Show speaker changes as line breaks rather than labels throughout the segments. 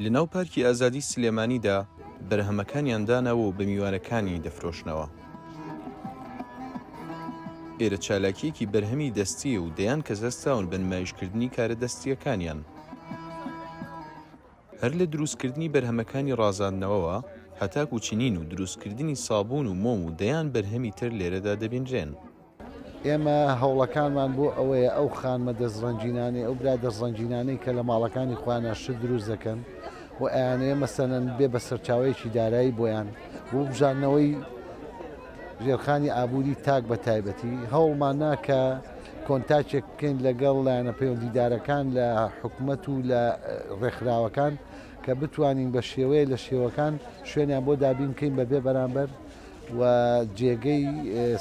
لەناو پارکی ئازادی سلێمانیدا بەرهەمەکانیان داناوە و بە میوانەکانی دەفرۆشنەوە. ئێرە چالاکیەکی بەرهەمی دەستیە و دەیان کەس هەستاون بە نمایشکردنی کارە دەستیەکانیان. هەر لە دروستکردنی بەرهەمەکانی ڕازاندنەوەوە هەتاک و چینین و دروستکردنی سابوون و مۆم و دەیان بەرهەمی تر لێرەدا دەبینرێن.
ئێمە هەوڵەکانمان بۆ ئەوەیە ئەو خانمە دەستڕەنجینانەی ئەو برا دەستڕەنجینانەی کە لە ماڵەکانی خۆیان شت دروست دەکەن و ئەیانەیە مەسەنەن بێ بە سەرچاوەیەکی دارایی بۆیان بۆ بژانەوەی ژێرخانی ئابووری تاک بە تایبەتی هەوڵمان ناکە کۆنتاکێک بکەین لەگەڵ لایەنە پەیوەندیدارەکان لە حکوومەت و لە ڕێکخراوەکان کە بتوانین بە شێوەیە لە شێوەکان شوێنیان بۆ دابین بکەین بەبێ بەرامبەر و جێگەی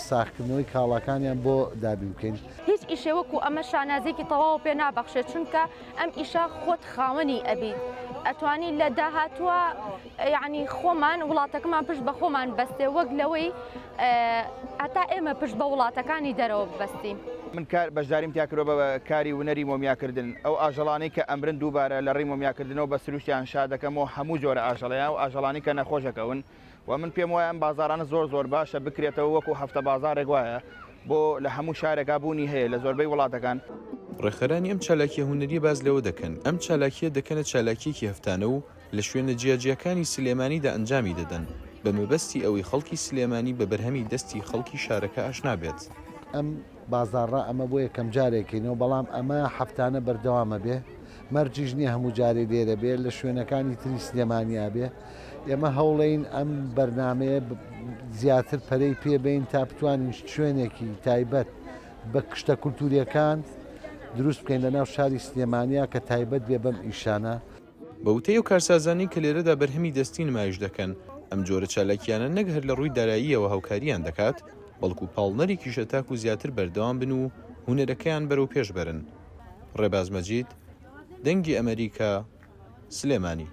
ساختکردنەوەی کاڵەکانیان بۆ دابین بکەین.
هیچ ئیشێ وەکو ئەمە شانازێکی تەواو پێ نابەخشێت چونکە ئەم ئیشە خۆت خاوەنی ئەبیت. ئەتوانی لە داهاتووە یعنی خۆمان وڵاتەکەمان پشت بە خۆمان بەستێ وەک لەوەی هەتا ئێمە پشت بە وڵاتەکانی دەرەوە ببەستیم.
من بەشداریم تیاکرۆ بە کاری ونەری مۆمیاکردن ئەو ئاژەڵانی کە ئەمرن دووبارە لە ڕێی مۆمیاکردنەوە بە سروشتیان شا دەکەمەوە هەموو جۆرە ئاژەڵەیە و ئاژەڵانی کە نەخۆشەکەون و من پێم وایە ئەم بازارانە زۆر باشە بکرێتەوە وەکو هەفتە بازارێک وایە بۆ لە هەموو شارێکا بوونی هەیە لە زۆربەی وڵاتەکان.
ڕێخەرانی ئەم چالاکیە هونەری باز لەوە دەکەن ئەم چالاکیە دەکەنە چالاکیەکی هەفتانە و لە شوێنە جیاجیەکانی سلێمانیدا ئەنجامی دەدەن بە مەبەستی ئەوەی خەڵکی سلێمانی بە بەرهەمی دەستی خەڵکی شارەکە ئاشنا بێت.
ئەم بازارڕە ئەمە بۆ یەکەم جارێکینەوە بەڵام ئەمە هەفتانە بەردەوامە بێ مەرجیش نییە هەموو جارێ لێرە بێ لە شوێنەکانی تری سلێمانیا بێ ئێمە هەوڵین ئەم بەرنمەیە زیاتر پەرەی پێبین تا بتوانین شوێنێکی تایبەت بە کشتە کولتوریەکان دروست بکەین لە ناو شاری سلێمانیا کە تایبەت بێ بەم ئیشانە.
بە وتەی و کارسازانی کە لێرەدا بەرهەمی دەستی نمایش دەکەن ئەم جۆرە چالاکیانە نەک هەر لە ڕووی داراییەوە هاوکاریان دەکات بەڵکو پاڵنەرێکی شەتاک و زیاتر بەردەوام بن و هونەرەکەیان بەرەو پێش بەرن. ڕێباز مەجید، دەنگی ئەمریکا، سلێمانی.